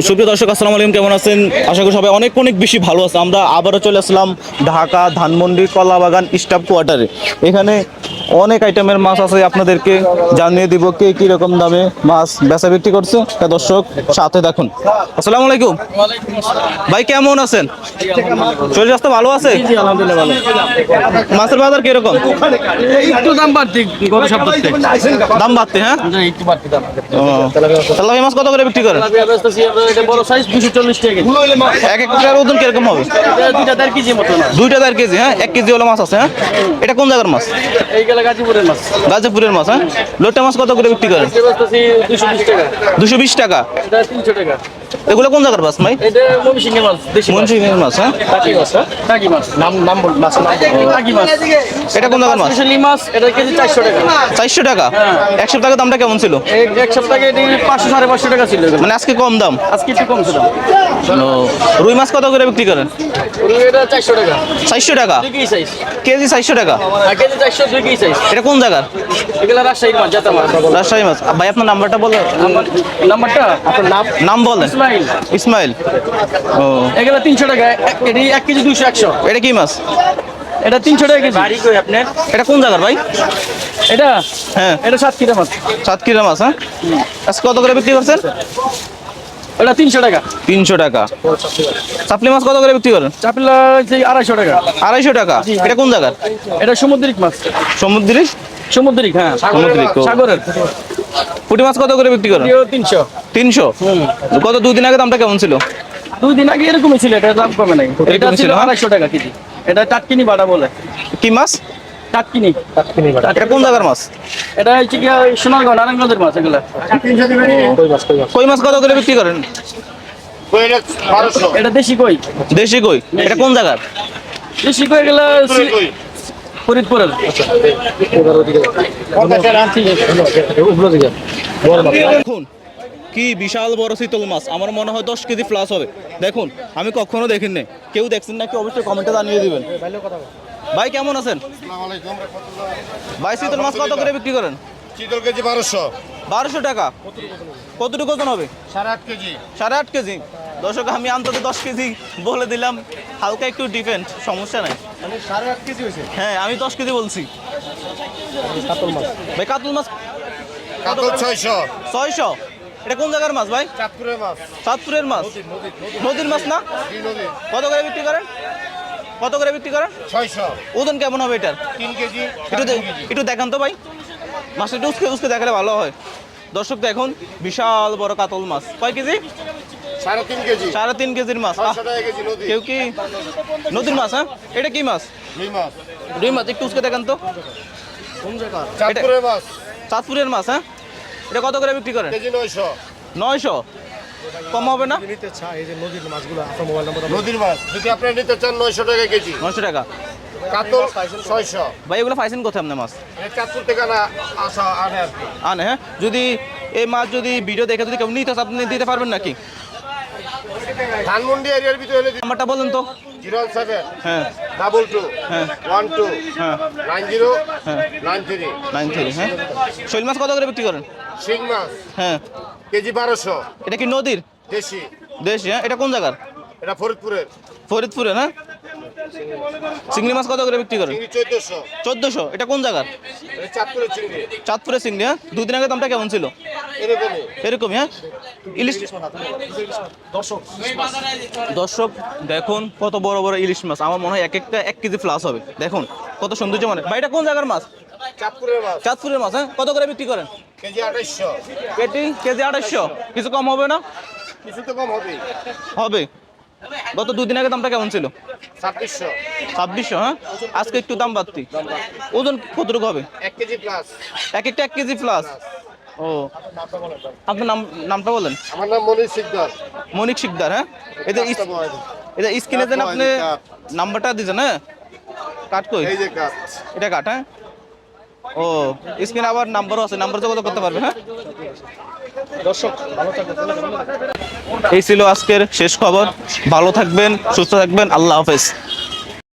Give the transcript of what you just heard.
সুপ্রিয় দর্শক, আসসালামু আলাইকুম। কেমন আছেন? আশা করি সবাই অনেক অনেক বেশি ভালো আছে। আমরা আবারও চলে আসলাম ঢাকা ধানমন্ডি কলাবাগান স্টাফ কোয়ার্টারে। এখানে অনেক আইটেমের মাছ আছে, আপনাদেরকে জানিয়ে দিব কে কি রকম দামে মাছ বেচা বিক্রি করছে। তা দর্শক সাথে দেখুন। আসসালামু আলাইকুম ভাই, কেমন আছেন? শরীর স্বাস্থ্য ভালো আছে? মাছের বাজার কিরকম? একটু দাম বাড়তি গত সপ্তাহ থেকে। দাম বাড়তে? হ্যাঁ, একটু বাড়তি দাম। তেলাপিয়া মাছ কত করে বিক্রি করেন? এটা বড় সাইজ 240 টাকা। এক একটার ওজন কিরকম হবে? দুইটা 1.5 কেজি মতো না। 2.5 কেজি। হ্যাঁ, 1 কেজি হলো মাছ আছে। হ্যাঁ, এটা কোন জায়গার মাছ? এইগুলা গাজীপুরের মাছ। গাজীপুরের মাছ। হ্যাঁ, লোটে মাছ কত করে বিক্রি করেন? 220 টাকা। 220 টাকা। এটা 300 টাকা। এগুলো কোন জায়গার মাছ ভাই? এটা ময়মনসিংহের মাছ, দেশি মাছ। ময়মনসিংহের মাছ। হ্যাঁ, টাকি মাছ। টাকি মাছ নাম বল মাছ নাম। টাকি মাছ। এটা কোন জায়গার মাছ? স্পেশালি মাছ, এটা কেজি 400 টাকা। 400 টাকা। এক সপ্তাহ আগে দামটা কেমন ছিল? এক সপ্তাহ আগে এটি 500 550 টাকা ছিল। মানে আজকে কম দাম? আজকে একটু কম ছিল। রুই মাছ কত করে বিক্রি করেন? এটা 400 টাকা। 400 টাকা 2 কেজি সাইজ। কেজি 400 টাকা। KG 400 2 KG size. এটা কোন জায়গার? এগুলা রাজশাহীর মাছ, জাতা মাছ। রাজশাহী মাছ। ভাই আপনার নাম্বারটা বলেন। নাম্বারটা আপনার নাম বলেন। ইসমাইল। ইসমাইল। ও, এগুলা 300 টাকা। এটি 1 কেজি 200 100। এটা কি মাছ? এটা 300 টাকা কেজি। বাড়ি কই আপনার? এটা কোন জায়গার ভাই? এটা হ্যাঁ, এটা 7 কিলো মাছ। সাতক্ষীরা মাছ। হ্যাঁ, আজকে কত করে বিক্রি করছেন? এটা 300 টাকা। 300 টাকা। চাপলি মাছ কত করে বিক্রি করেন? চাপলা 250 টাকা। 250 টাকা। এটা কোন জায়গার? এটা সামুদ্রিক মাছ। সমুদ্রিক? সামুদ্রিক, হ্যাঁ, সামুদ্রিক। সাগরের। পুঁটি মাছ কত করে বিক্রি করেন? 300। 300। গত 2 দিন আগে দামটা কেমন ছিল? 2 দিন আগে এরকমই ছিল, এটা দাম কমে নাই। এটা এরকমই ছিল ছিল, হ্যাঁ? 250 টাকা কেজি। এটা টাটকিনি বাটা বলে। কি মাছ? টাটকিনি। এটা কোন জায়গার মাছ? এটা হচ্ছে কি সোনারগাঁও নারায়ণগঞ্জের মাছ এগুলা। কই মাছ কত করে বিক্রি করেন? এটা দেশি কই। দেশি কই। এটা কোন জায়গার? দেশি কই এগুলা ফরিদপুরের। দেখুন কি বিশাল বড় চিতল মাছ, আমার মনে হয় 10 কেজি প্লাস হবে। দেখুন, আমি কখনো দেখিনি। কেউ দেখছেন নাকি অবশ্যই কমেন্টে জানিয়ে দিবেন। ভাই কেমন আছেন? ভাই চিতল মাছ কত করে বিক্রি করেন? চিতল কেজি 1200। 1200 টাকা। কতটুকু ওজন হবে? 8.5 কেজি। 8.5 কেজি। দর্শক, আমি অন্তত 10 কেজি বলে দিলাম, হালকা একটু ডিফেন্ড, সমস্যা নাই। মানে 8.5 কেজি হয়েছে। হ্যাঁ, আমি 10 কেজি বলছি। কাতল মাছ। ভাই কাতল মাছ কাতল 600। 600। এটা কোন জায়গার মাছ ভাই? চাঁদপুরের মাছ। চাঁদপুরের মাছ। নদীর মাছ না? নদী। কত করে বিক্রি করেন? কত করে বিক্রি করেন? 600। ওজন কেমন হবে এটার? 3 কেজি। একটু দেখান তো ভাই। মাছটা একটু উস্কে উস্কে দেখালে ভালো হয়। দর্শক দেখুন, বিশাল বড় কাতল মাছ। কয় কেজি? 3.5 কেজি। 3.5 কেজির মাছ। 600 টাকা কেজি নদী। কেউ কি নদীর মাছ? হ্যাঁ, এটা কি মাছ? রুই মাছ। রুই মাছ। একটু উস্কে দেখান তো। কোন জায়গা? চাঁদপুরের মাছ। চাঁদপুরের মাছ। হ্যাঁ, এটা কত করে বিক্রি করেন? কেজি 900। 900। কম হবে না? নিতে চাই এই যে নদীর মাছগুলো, আপনার মোবাইল নাম্বার। নদীর মাছ যদি আপনি নিতে চান 900 টাকা কেজি। 900 টাকা। কাতল 600। ভাই এগুলো পাইছেন কোথায় আপনার মাছ? এই চাঁদপুর থেকে না আসা আনে আর কি। আনে। হ্যাঁ, যদি এই মাছ যদি ভিডিও দেখে যদি কেউ নিতে চান, আপনি দিতে পারবেন নাকি? ধানমন্ডি এরিয়ার ভিতরে হলে নাম্বারটা বলেন তো। 07 হ্যাঁ 22 হ্যাঁ 12 হ্যাঁ 90 হ্যাঁ 93। 93। হ্যাঁ, শৈল মাছ কত করে বিক্রি করেন? শিং মাছ হ্যাঁ, কেজি 1200। এটা কি নদীর? দেশি। দেশি। হ্যাঁ, এটা কোন জায়গার? এটা ফরিদপুরের। ফরিদপুরে। হ্যাঁ, চিংড়ি মাছ কত করে বিক্রি করেন? চিংড়ি 1400। 1400। এটা কোন জায়গার? এটা চাঁদপুরের চিংড়ি। চাঁদপুরের চিংড়ি। হ্যাঁ, 2 দিন আগে দামটা কেমন ছিল? এরকমই। এরকমই। হ্যাঁ, ইলিশ। দর্শক দেখুন কত বড় বড় ইলিশ মাছ, আমার মনে হয় এক একটা 1 কেজি প্লাস হবে। দেখুন কত সৌন্দর্য। মানে ভাই এটা কোন জায়গার মাছ? চাঁদপুরের মাছ। চাঁদপুরের মাছ। হ্যাঁ, কত করে বিক্রি করেন? কেজি 2800। কেজি 2800। কিছু কম হবে না? কিছু তো কম হবে। হবে। গত 2 দিন আগে দামটা কেমন ছিল? 2600। 2600। হ্যাঁ, আজকে একটু দাম বাড়তি। ওজন কতটুকু হবে? 1 কেজি প্লাস। এক একটা 1 কেজি প্লাস। ও, আপনার নামটা বলেন। আমার নাম মনির সিকদার। মনিক শিকদার। হ্যাঁ, এটা স্ক্রিনে দেন আপনি নাম্বারটা দিয়েছেন। হ্যাঁ, কাট কই? এই যে কাঠ। এটা কাট। হ্যাঁ, ও, স্ক্রিনে আবার নাম্বারও আছে, নাম্বার যোগাযোগ করতে পারবে। হ্যাঁ দর্শক, ভালো থাকবেন। এই ছিল আজকের শেষ খবর। ভালো থাকবেন, সুস্থ থাকবেন। আল্লাহ হাফেজ।